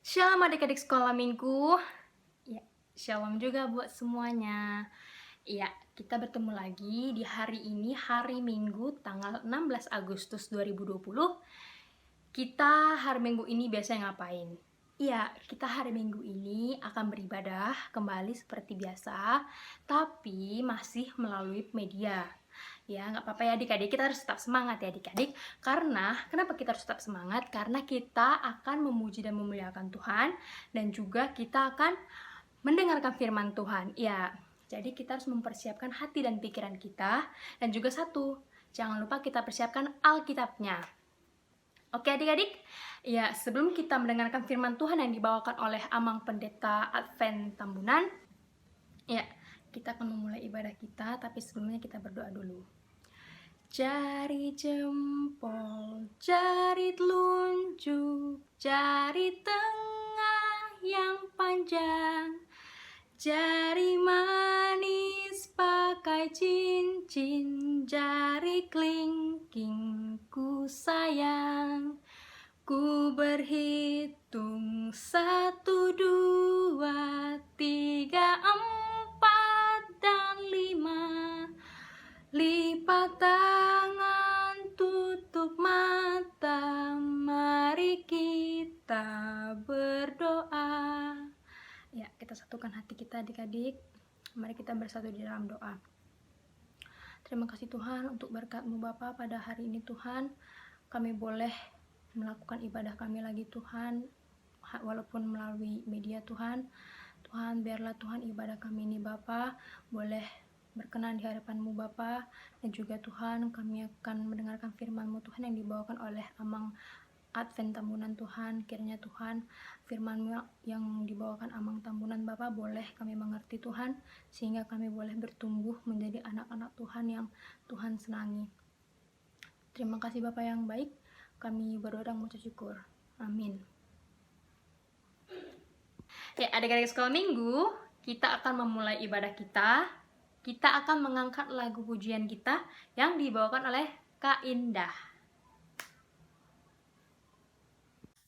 Shalom adik-adik sekolah minggu. Ya, shalom juga buat semuanya. Ya, kita bertemu lagi di hari ini, hari Minggu, tanggal 16 Agustus 2020. Kita hari Minggu ini biasanya ngapain? Ya, kita hari Minggu ini akan beribadah kembali seperti biasa, tapi masih melalui media. Ya, nggak apa-apa ya adik-adik, kita harus tetap semangat ya adik-adik. Karena, kenapa kita harus tetap semangat? Karena kita akan memuji dan memuliakan Tuhan, dan juga kita akan mendengarkan firman Tuhan. Ya, jadi kita harus mempersiapkan hati dan pikiran kita, dan juga satu, jangan lupa kita persiapkan Alkitabnya. Oke adik-adik, ya sebelum kita mendengarkan firman Tuhan yang dibawakan oleh Amang Pendeta Advent Tambunan, ya kita akan memulai ibadah kita, tapi sebelumnya kita berdoa dulu. Jari jempol, jari telunjuk, jari tengah yang panjang, jari manis pakai cincin, jari kelingking ku sayang. Ku berhitung 1, 2, 3, 4, dan 5. Lipat tangan, tutup mata, mari kita berdoa. Ya, kita satukan hati kita adik-adik. Mari kita bersatu di dalam doa. Terima kasih Tuhan untuk berkat-Mu Bapa pada hari ini Tuhan. Kami boleh melakukan ibadah kami lagi Tuhan, walaupun melalui media Tuhan. Tuhan, biarlah Tuhan ibadah kami ini Bapa boleh berkenan di hadapan-Mu Bapa, dan juga Tuhan kami akan mendengarkan firman-Mu Tuhan yang dibawakan oleh Amang Advent Tambunan Tuhan. Kiranya Tuhan firman-Mu yang dibawakan Amang Tambunan Bapa boleh kami mengerti Tuhan, sehingga kami boleh bertumbuh menjadi anak-anak Tuhan yang Tuhan senangi. Terima kasih Bapa yang baik, kami berdoa dan mengucap syukur. Amin. Ya, adik-adik sekolah minggu, kita akan memulai ibadah kita. Kita akan mengangkat lagu pujian kita yang dibawakan oleh Kak Indah.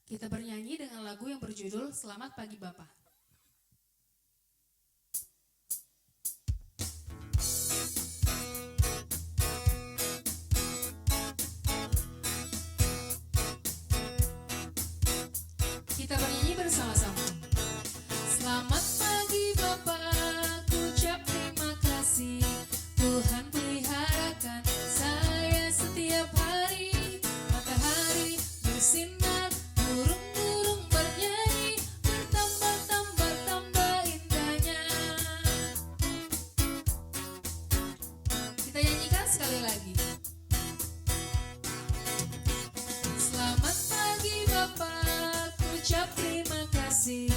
Kita bernyanyi dengan lagu yang berjudul Selamat Pagi Bapa. Kita bernyanyi bersama-sama. Selamat pagi Bapa, ku ucap terima kasih. Tuhan peliharakan saya setiap hari. Matahari bersinar, burung-burung bernyanyi, bertambah-tambah indahnya. Kita nyanyikan sekali lagi. Selamat pagi Bapa, ku ucap terima kasih.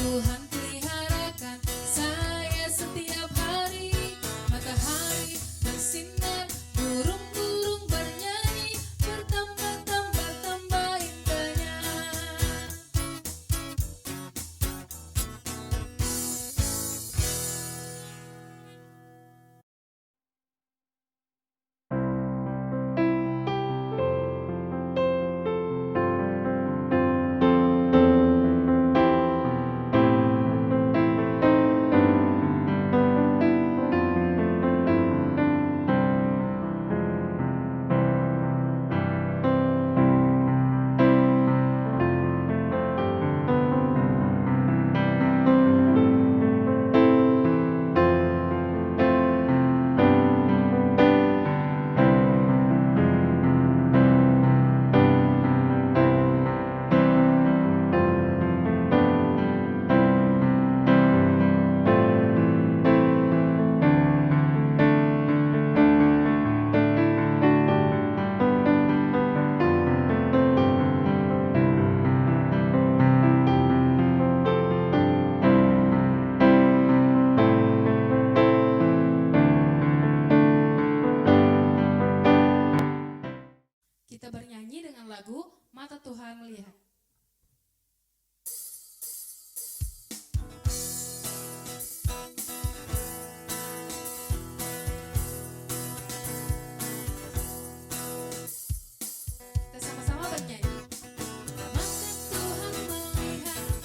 Tuhan peliharakan saya setiap hari. Matahari bersinar, burung-burung bernyanyi, bertambah-tambah indahnya. Kita bernyanyi dengan lagu Mata Tuhan Melihat. Kita sama-sama bernyanyi. Mata Tuhan melihat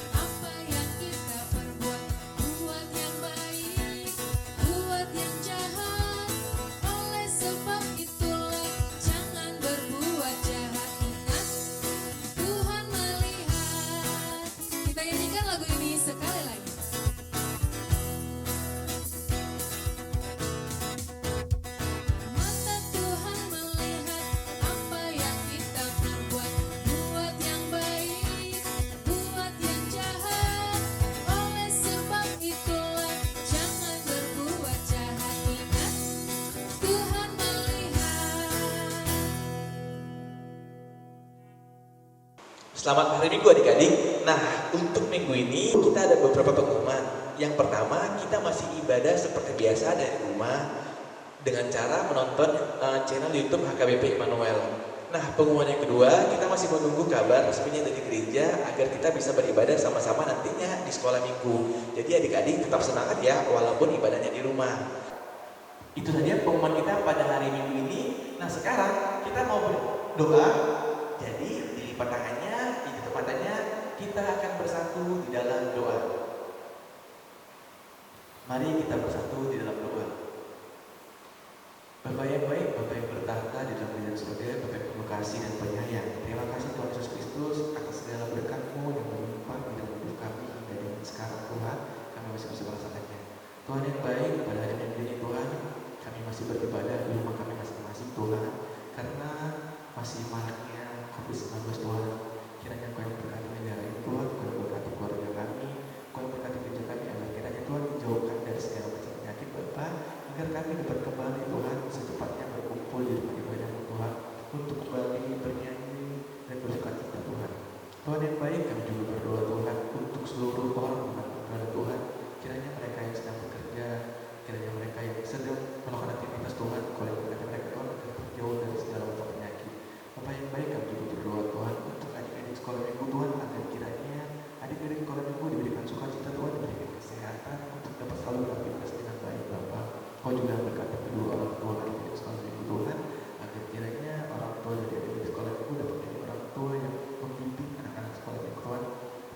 Selamat hari Minggu adik-adik. Nah, untuk minggu ini kita ada beberapa pengumuman. Yang pertama, kita masih ibadah seperti biasa dari rumah dengan cara menonton channel YouTube HKBP Immanuel. Nah, pengumuman yang kedua, kita masih menunggu kabar resminya dari gereja agar kita bisa beribadah sama-sama nantinya di sekolah minggu. Jadi adik-adik tetap semangat ya, walaupun ibadahnya di rumah. Itu saja pengumuman kita pada hari Minggu ini. Nah, sekarang kita mau berdoa. Jadi dilipat tangannya, ditutup matanya, kita akan bersatu di dalam doa. Mari kita bersatu di dalam doa. Bapa yang baik, Bapa yang bertahta di dalam kerajaan surga, Bapa yang penuh kasih dan penyayang. Terima kasih Tuhan Yesus Kristus atas segala berkat-Mu yang melimpah di dalam hidup kami hingga dengan sekarang Tuhan, kami masih bisa merasakannya. Tuhan yang baik, pada hari Minggu ini Tuhan, kami masih beribadah di rumah kami masing-masing Tuhan, karena masih maraknya COVID-19 Tuhan. Kiranya Kau yang berkati negara ini Tuhan, Kau yang berkati keluarga kami, Kau yang berkati gereja kami, agar kiranya Tuhan dijauhkan dari segala macam penyakit Bapa, agar kami dapat kembali Tuhan secepatnya berkumpul di rumah ibadah-Mu Tuhan, untuk kembali bernyanyi dan bersukacita Tuhan. Tuhan yang baik, kami juga berdoa Tuhan untuk seluruh orang di Tuhan, kiranya mereka yang sedang bekerja, kiranya mereka yang sedang melakukan aktivitas Tuhan, Kau yang berkati mereka Tuhan, agar terjauh dari segala macam penyakit. Bapa yang baik, kami juga berdoa Tuhan untuk adik-adik sekolah minggu Tuhan, agar kiranya adik-adik sekolah minggu diberikan sukacita Tuhan, diberikan kesehatan untuk dapat selalu beraktivitas dengan baik Bapa. Kau juga berkati kedua orang tua adik-adik sekolah minggu Tuhan, agar kiranya orang tua dari adik-adik sekolah minggu dapat menjadi orang tua yang membimbing anak-anak sekolah minggu Tuhan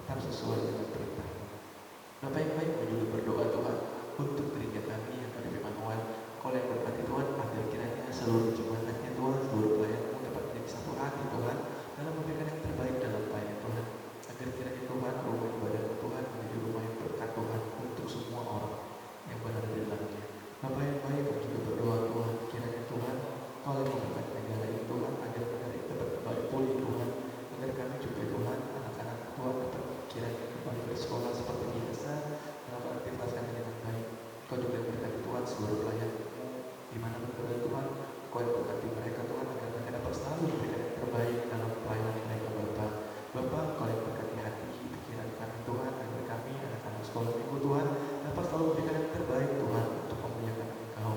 tetap sesuai dengan perintah. Bapa yang baik, kami juga berdoa Tuhan untuk gereja kami yang ada di Immanuel. Kau yang berkati Tuhan, agar kiranya seluruh jemaatnya Tuhan, seluruh pelayan-Mu dapat menjadi satu hati Tuhan, dalam memberikan yang terbaik dalam pelayanan Tuhan. Agar kiranya Tuhan, rumah ibadah-Mu Tuhan menjadi rumah yang berkat Tuhan untuk semua orang yang berada di dalamnya. Bapa yang baik, kami juga berdoa Tuhan, kiranya Tuhan, Kau yang memberkati negara ini Tuhan, agar negara ini dapat kembali pulih Tuhan, agar kami juga Tuhan, anak-anak Tuhan dapat kiranya kembali bersekolah seperti biasa, melakukan aktivitas kami dengan baik. Kau juga berkati Tuhan seluruh pelayan-Mu di mana berada Tuhan, Kau yang berkati mereka Tuhan, agar mereka dapat selalu memberikan yang terbaik dalam pelayanan mereka Bapa. Bapa, Kau yang berkati hati pikiran kami Tuhan, agar kami anak-anak sekolah minggu Tuhan dapat selalu memberikan yang terbaik Tuhan untuk memuliakan Engkau.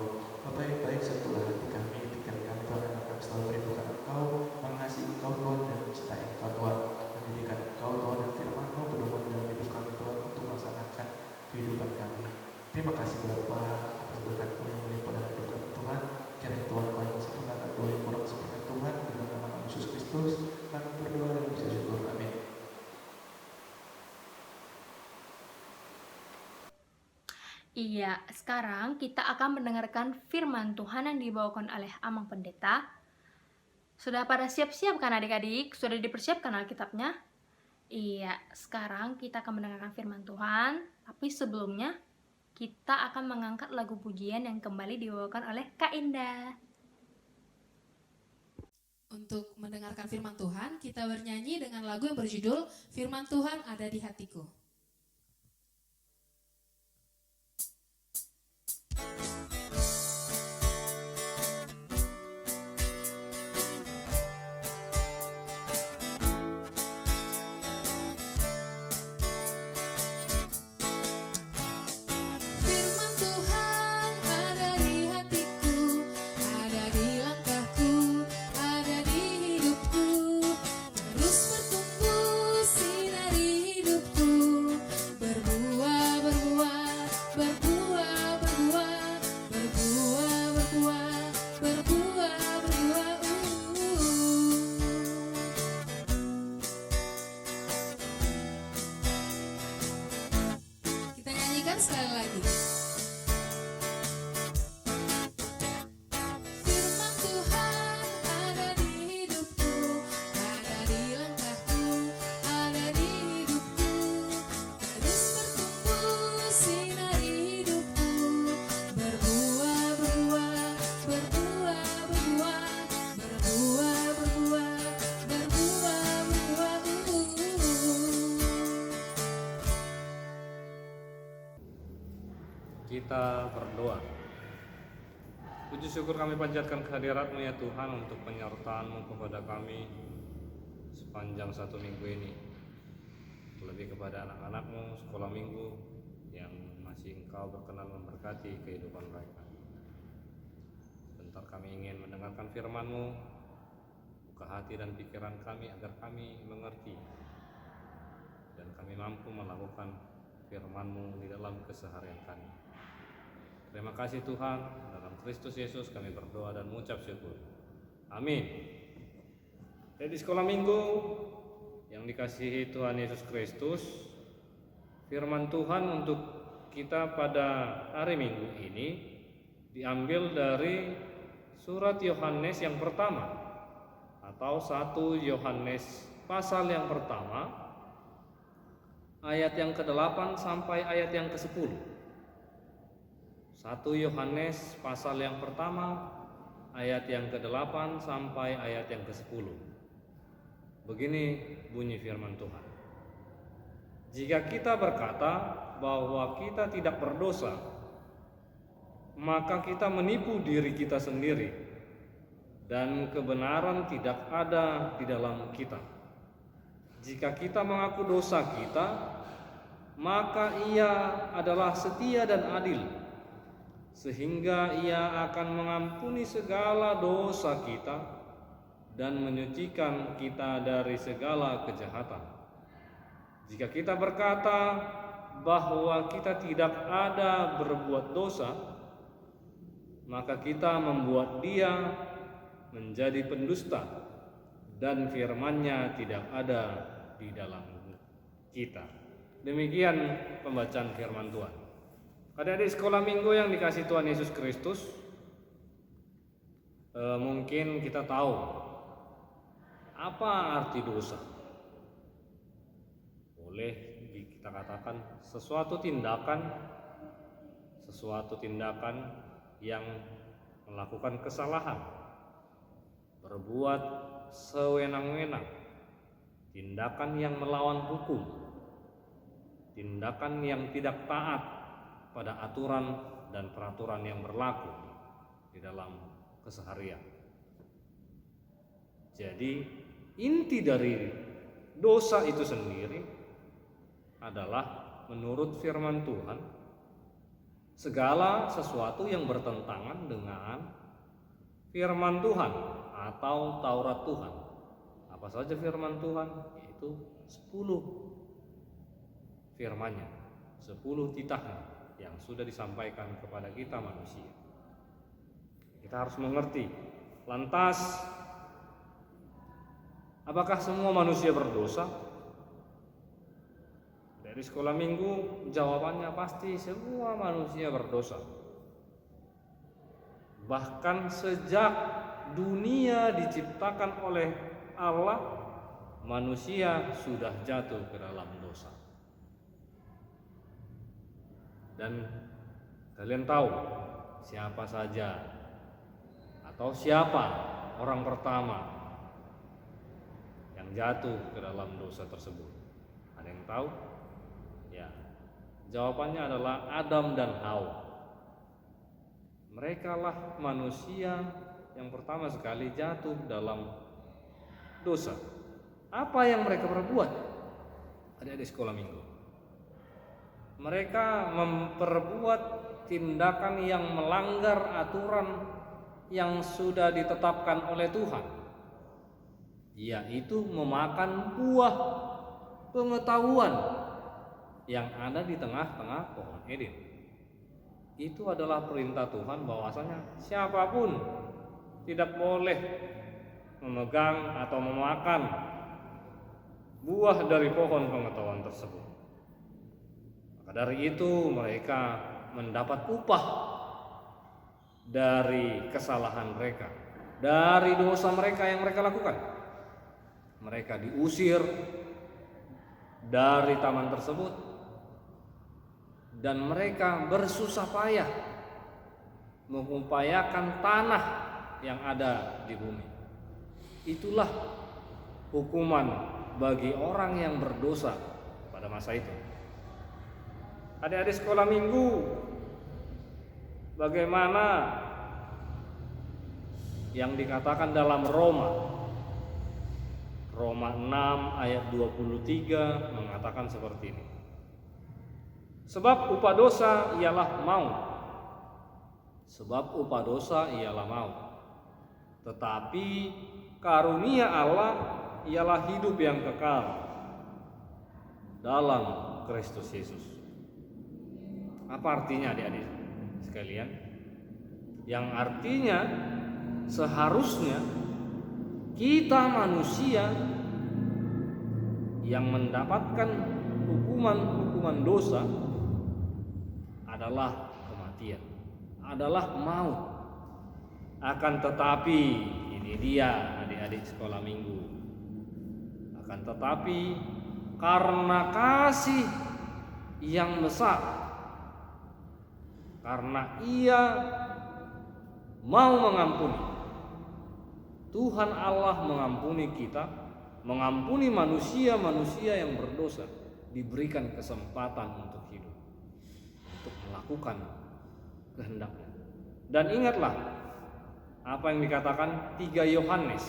Bapa yang baik, sentuhlah hati kami, pikiran kami Tuhan, agar kami selalu merindukan Engkau, mengasihi Engkau Tuhan, dan mencintai Engkau Tuhan, mendidikan Engkau Tuhan, dan firman-Mu pedoman dalam hidup kami Tuhan untuk melaksanakan kehidupan kami. Terima kasih Bapa atas berkat-Mu yang melimpah dalam hidup kami Tuhan. Kiranya Tuhan Kau yang sempurnakan doa yang kurang sempurna Tuhan, di dalam nama Yesus Kristus kami berdoa dan bisa syukur. Amin. Iya, sekarang kita akan mendengarkan firman Tuhan yang dibawakan oleh Amang Pendeta. Sudah pada siap-siap kan adik-adik? Sudah dipersiapkan Alkitabnya? Iya, sekarang kita akan mendengarkan firman Tuhan, tapi sebelumnya kita akan mengangkat lagu pujian yang kembali dibawakan oleh Kak Indah. Untuk mendengarkan firman Tuhan, kita bernyanyi dengan lagu yang berjudul Firman Tuhan Ada di Hatiku. Firman Tuhan ada di hatiku, ada di langkahku, ada di hidupku, terus bertumbuh sinari hidupku, berbuah, berbuah, berbuah, berbuah, berbuah, berbuah, berbuah, berbuah. Kita nyanyikan sekali lagi. Firman Tuhan ada di hidupku, ada di langkahku, ada di hidupku, terus bertumbuh sinari hidupku, berbuah, berbuah, berbuah, berbuah, berbuah, berbuah, berbuah, berbuah. Kita berdoa. Puji syukur kami panjatkan kehadirat-Mu ya Tuhan untuk penyertaan-Mu kepada kami. sepanjang satu minggu ini, terlebih kepada anak-anakmu sekolah minggu yang masih Engkau berkenan memberkati kehidupan mereka. Sebentar kami ingin mendengarkan firman-Mu, buka hati dan pikiran kami agar kami mengerti dan kami mampu melakukan firman-Mu di dalam keseharian kami. Terima kasih Tuhan, dalam Kristus Yesus kami berdoa dan mengucap syukur. Amin. Jadi sekolah minggu yang dikasihi Tuhan Yesus Kristus, firman Tuhan untuk kita pada hari Minggu ini diambil dari surat Yohanes yang pertama atau 1 Yohanes pasal yang pertama ayat yang ke-8 sampai ayat yang ke-10. 1 Yohanes pasal yang pertama ayat yang ke-8 sampai ayat yang ke-10. Begini bunyi firman Tuhan. Jika kita berkata bahwa kita tidak berdosa, maka kita menipu diri kita sendiri dan kebenaran tidak ada di dalam kita. Jika kita mengaku dosa kita, maka Ia adalah setia dan adil, sehingga Ia akan mengampuni segala dosa kita dan menyucikan kita dari segala kejahatan. Jika kita berkata bahwa kita tidak ada berbuat dosa, maka kita membuat Dia menjadi pendusta dan firman-Nya tidak ada di dalam kita. Demikian pembacaan firman Tuhan. Adik-adik sekolah minggu yang dikasih Tuhan Yesus Kristus, mungkin kita tahu apa arti dosa. Boleh kita katakan sesuatu tindakan yang melakukan kesalahan, berbuat sewenang-wenang, tindakan yang melawan hukum, tindakan yang tidak taat pada aturan dan peraturan yang berlaku di dalam keseharian. Jadi inti dari dosa itu sendiri adalah menurut firman Tuhan segala sesuatu yang bertentangan dengan firman Tuhan atau Taurat Tuhan. Apa saja firman Tuhan? Yaitu 10 firman-Nya, 10 titahnya yang sudah disampaikan kepada kita manusia. Kita harus mengerti. Lantas, apakah semua manusia berdosa? Dari sekolah minggu jawabannya pasti semua manusia berdosa. Bahkan sejak dunia diciptakan oleh Allah, manusia sudah jatuh ke dalam dosa. Dan kalian tahu siapa saja atau siapa orang pertama yang jatuh ke dalam dosa tersebut? Ada yang tahu? Ya, jawabannya adalah Adam dan Hawa. Mereka lah manusia yang pertama sekali jatuh dalam dosa. Apa yang mereka perbuat? Ada di sekolah minggu. Mereka memperbuat tindakan yang melanggar aturan yang sudah ditetapkan oleh Tuhan, yaitu memakan buah pengetahuan yang ada di tengah-tengah pohon Eden. Itu adalah perintah Tuhan bahwasanya siapapun tidak boleh memegang atau memakan buah dari pohon pengetahuan tersebut. Maka dari itu mereka mendapat upah dari kesalahan mereka, dari dosa mereka yang mereka lakukan. Mereka diusir dari taman tersebut dan mereka bersusah payah mengupayakan tanah yang ada di bumi. Itulah hukuman bagi orang yang berdosa pada masa itu. Adik-adik sekolah minggu, bagaimana yang dikatakan dalam Roma 6 ayat 23 mengatakan seperti ini. Sebab upah dosa ialah maut. Sebab upah dosa ialah maut. Tetapi karunia Allah ialah hidup yang kekal dalam Kristus Yesus. Apa artinya adik-adik sekalian? Yang artinya seharusnya kita manusia yang mendapatkan hukuman dosa adalah kematian, adalah maut. Akan tetapi, ini dia adik-adik sekolah minggu. Akan tetapi karena kasih yang besar, karena Ia mau mengampuni, Tuhan Allah mengampuni kita, mengampuni manusia-manusia yang berdosa, diberikan kesempatan untuk hidup, untuk melakukan kehendaknya. Dan ingatlah apa yang dikatakan 3 Yohanes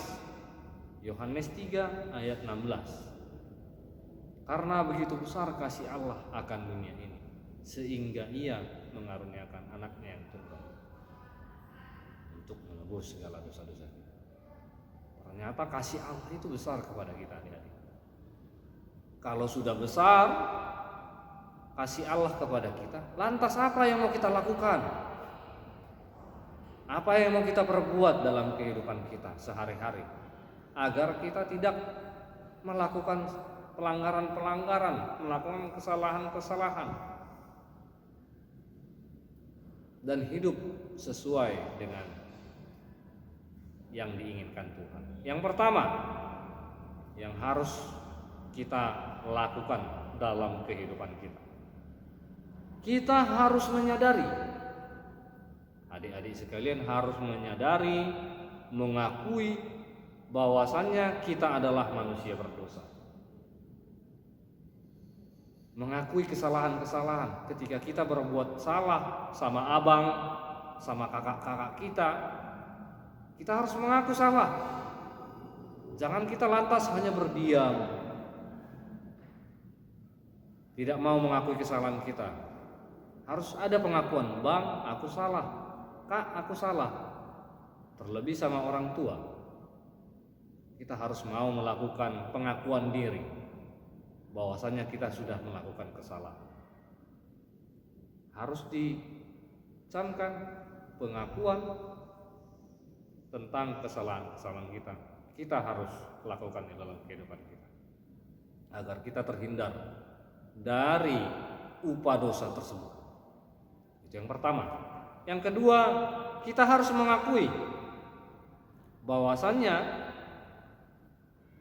3 ayat 16. Karena begitu besar kasih Allah akan dunia ini, sehingga Ia mengaruniakan anaknya yang tunggal untuk menebus segala dosa-dosa kita. Ternyata kasih Allah itu besar kepada kita, adik-adik. Kalau sudah besar kasih Allah kepada kita, lantas apa yang mau kita lakukan? Apa yang mau kita perbuat dalam kehidupan kita sehari-hari agar kita tidak melakukan pelanggaran-pelanggaran, melakukan kesalahan-kesalahan, dan hidup sesuai dengan yang diinginkan Tuhan. Yang pertama yang harus kita lakukan dalam kehidupan kita, kita harus menyadari, adik-adik sekalian harus menyadari, mengakui bahwasannya kita adalah manusia berdosa. Mengakui kesalahan-kesalahan ketika kita berbuat salah sama abang, sama kakak-kakak kita harus mengaku salah. Jangan kita lantas hanya berdiam, tidak mau mengakui kesalahan kita. Harus ada pengakuan, bang, aku salah, kak, aku salah. Terlebih sama orang tua, kita harus mau melakukan pengakuan diri bahwasanya kita sudah melakukan kesalahan. Harus dicamkan pengakuan tentang kesalahan-kesalahan kita. Kita harus lakukan di dalam kehidupan kita agar kita terhindar dari upah dosa tersebut. Itu yang pertama. Yang kedua, kita harus mengakui bahwasannya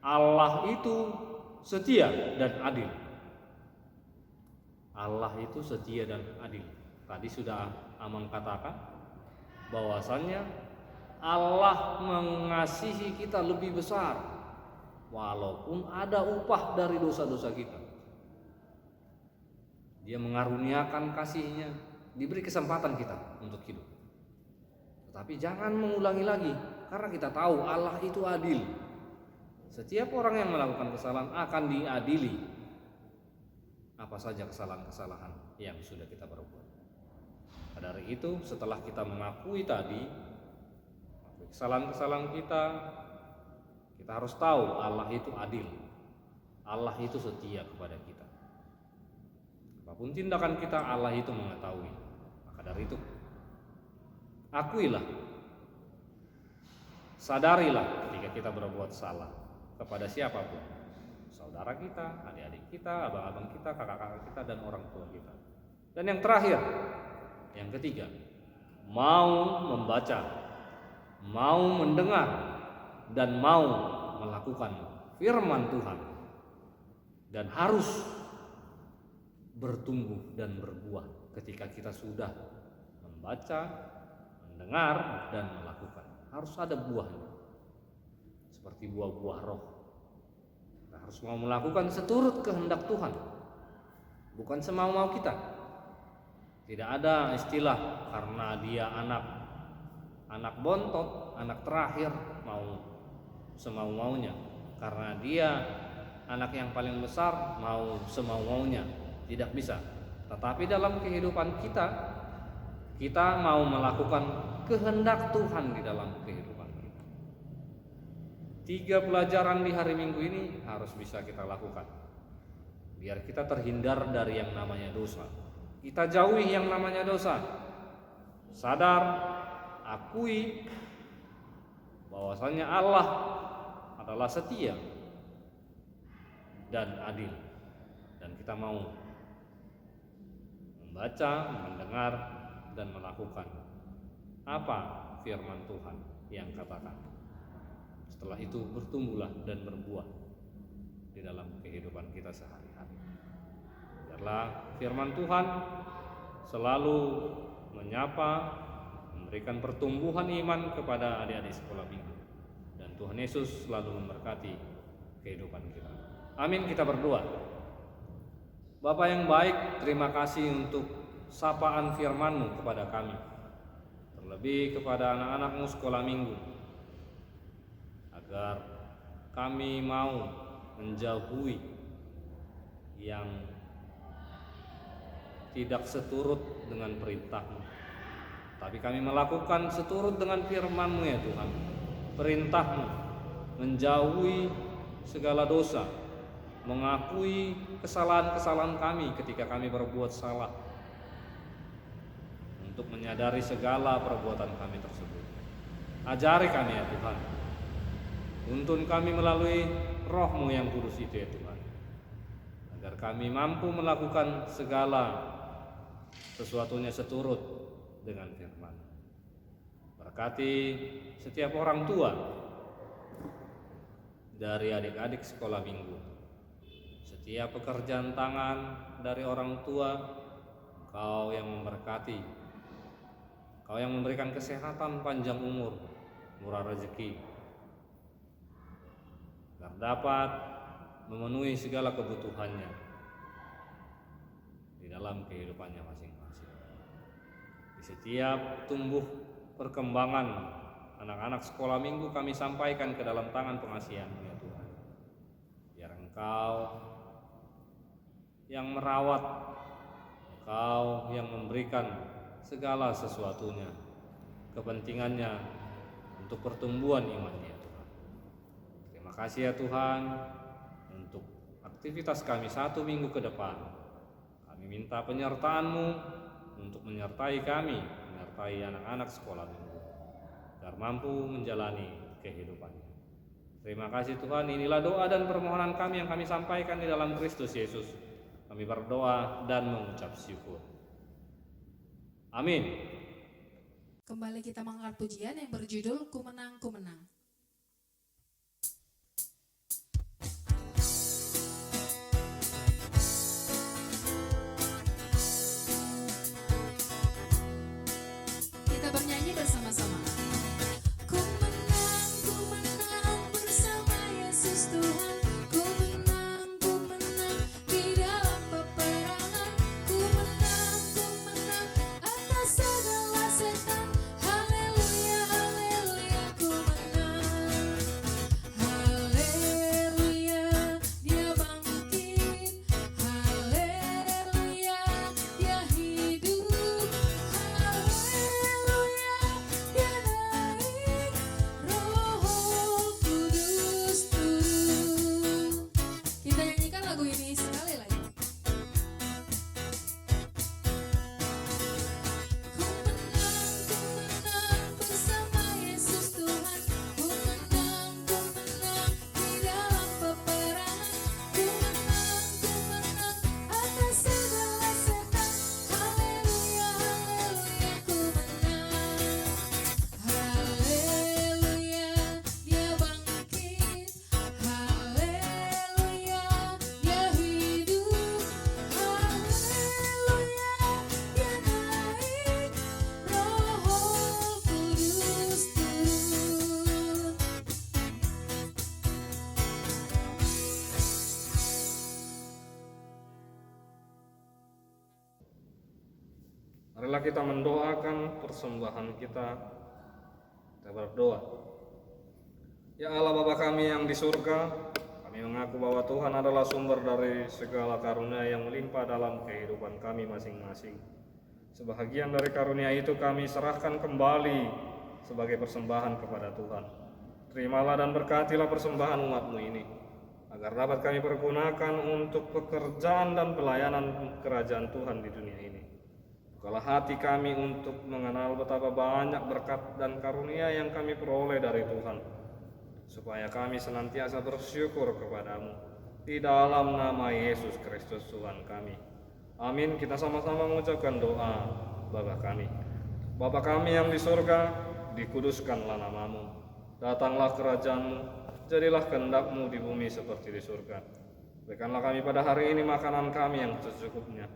Allah itu setia dan adil. Allah itu setia dan adil. Tadi sudah Amang katakan bahwasannya Allah mengasihi kita lebih besar walaupun ada upah dari dosa-dosa kita. Dia mengaruniakan kasih-Nya, diberi kesempatan kita untuk hidup. Tetapi jangan mengulangi lagi, karena kita tahu Allah itu adil. Setiap orang yang melakukan kesalahan akan diadili, apa saja kesalahan-kesalahan yang sudah kita perbuat. Dari itu, setelah kita mengakui tadi kesalahan-kesalahan kita harus tahu Allah itu adil, Allah itu setia kepada kita. Apapun tindakan kita, Allah itu mengetahui. Maka dari itu, akuilah, sadarilah ketika kita berbuat salah kepada siapapun, saudara kita, adik-adik kita, abang-abang kita, kakak-kakak kita, dan orang tua kita. Dan yang terakhir, yang ketiga, mau membaca, mau mendengar, dan mau melakukan firman Tuhan, dan harus bertumbuh dan berbuah ketika kita sudah membaca, mendengar, dan melakukan. Harus ada buahnya, seperti buah-buah roh. Kita harus mau melakukan seturut kehendak Tuhan, bukan semau-mau kita. Tidak ada istilah karena dia anak bontot, anak terakhir, mau semau-maunya. karena dia anak yang paling besar mau semau-maunya, tidak bisa. Tetapi dalam kehidupan kita mau melakukan kehendak Tuhan di dalam kehidupan kita. 3 pelajaran di hari Minggu ini harus bisa kita lakukan, biar kita terhindar dari yang namanya dosa. Kita jauhi yang namanya dosa. Sadar, akui bahwasanya Allah adalah setia dan adil, dan kita mau membaca, mendengar, dan melakukan apa firman Tuhan yang katakan. Setelah itu bertumbuhlah dan berbuah di dalam kehidupan kita sehari-hari. Biarlah firman Tuhan selalu menyapa, memberikan pertumbuhan iman kepada adik-adik sekolah minggu, dan Tuhan Yesus selalu memberkati kehidupan kita. Amin. Kita berdoa. Bapa yang baik, terima kasih untuk sapaan firman-Mu kepada kami, terlebih kepada anak-anak-Mu sekolah minggu, agar kami mau menjauhi yang tidak seturut dengan perintah-Mu, tapi kami melakukan seturut dengan firman-Mu ya Tuhan. Perintah-Mu menjauhi segala dosa, mengakui kesalahan-kesalahan kami ketika kami berbuat salah, untuk menyadari segala perbuatan kami tersebut. Ajari kami ya Tuhan, tuntun kami melalui Roh-Mu yang kudus itu ya Tuhan, agar kami mampu melakukan segala sesuatunya seturut dengan firman. Berkati setiap orang tua dari adik-adik sekolah minggu, setiap pekerjaan tangan dari orang tua, Kau yang memberkati, Kau yang memberikan kesehatan, panjang umur, murah rezeki, agar dapat memenuhi segala kebutuhannya di dalam kehidupannya masing-masing. Di setiap tumbuh perkembangan anak-anak sekolah minggu kami sampaikan ke dalam tangan pengasihan-Mu ya Tuhan. Biar Engkau yang merawat, Engkau yang memberikan segala sesuatunya, kepentingannya untuk pertumbuhan imannya Tuhan. Terima kasih ya Tuhan untuk aktivitas kami 1 minggu ke depan. Kami minta penyertaan-Mu untuk menyertai kami, menyertai anak-anak sekolah minggu, agar mampu menjalani kehidupannya. Terima kasih Tuhan, inilah doa dan permohonan kami yang kami sampaikan di dalam Kristus Yesus. Kami berdoa dan mengucap syukur. Amin. Kembali kita mengangkat pujian yang berjudul Ku Menang, Ku Menang. Kita bernyanyi bersama-sama. Ku menang bersama Yesus Tuhan. Ku menang di dalam peperangan. Ku menang atas segala setan. Haleluya, haleluya, ku menang. Haleluya, Dia bangkit. Haleluya, Dia hidup. Haleluya, Dia naik. Roh Kudus turun. Kita nyanyikan lagu ini sekali lagi. Ku menang bersama Yesus Tuhan. Ku menang di dalam peperangan. Ku menang atas segala setan. Haleluya, haleluya, ku menang. Haleluya, Dia bangkit. Haleluya, Dia hidup. Haleluya, Dia naik. Roh Kudus turun. Marilah kita mendoakan persembahan kita. Kita berdoa. Ya Allah Bapa kami yang di surga, kami mengaku bahwa Tuhan adalah sumber dari segala karunia yang melimpah dalam kehidupan kami masing-masing. Sebahagian dari karunia itu kami serahkan kembali sebagai persembahan kepada Tuhan. Terimalah dan berkatilah persembahan umat-Mu ini, agar dapat kami pergunakan untuk pekerjaan dan pelayanan kerajaan Tuhan di dunia ini. Bukalah hati kami untuk mengenal betapa banyak berkat dan karunia yang kami peroleh dari Tuhan, supaya kami senantiasa bersyukur kepadamu di dalam nama Yesus Kristus Tuhan kami. Amin. Kita sama-sama mengucapkan doa. Bapa kami, Bapa kami yang di surga, dikuduskanlah namamu. Datanglah kerajaanmu, jadilah kehendak-Mu di bumi seperti di surga. Berikanlah kami pada hari ini makanan kami yang secukupnya,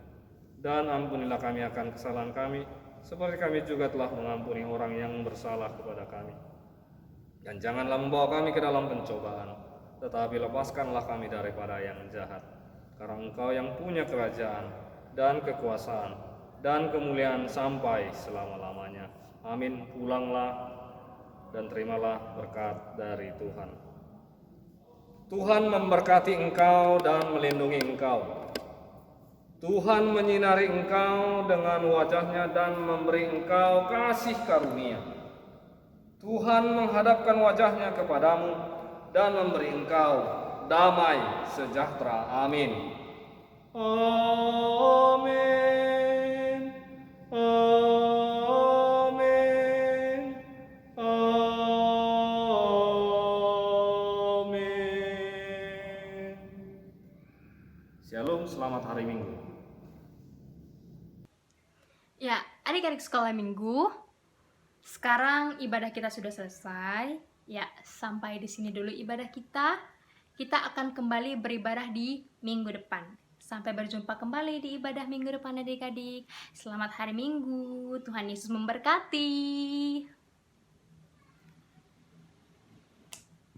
dan ampunilah kami akan kesalahan kami, seperti kami juga telah mengampuni orang yang bersalah kepada kami. Dan janganlah membawa kami ke dalam pencobaan, tetapi lepaskanlah kami daripada yang jahat. Karena Engkau yang punya kerajaan, dan kekuasaan, dan kemuliaan sampai selama-lamanya. Amin. Pulanglah dan terimalah berkat dari Tuhan. Tuhan memberkati engkau dan melindungi engkau. Tuhan menyinari engkau dengan wajahnya dan memberi engkau kasih karunia. Tuhan menghadapkan wajahnya kepadamu dan memberi engkau damai sejahtera. Amin. Amin. Amin. Amin. Shalom, selamat hari Minggu. Ya, adik-adik sekolah minggu, sekarang ibadah kita sudah selesai. Ya, sampai di sini dulu ibadah kita. Kita akan kembali beribadah di minggu depan. Sampai berjumpa kembali di ibadah minggu depan adik-adik. Selamat hari Minggu. Tuhan Yesus memberkati.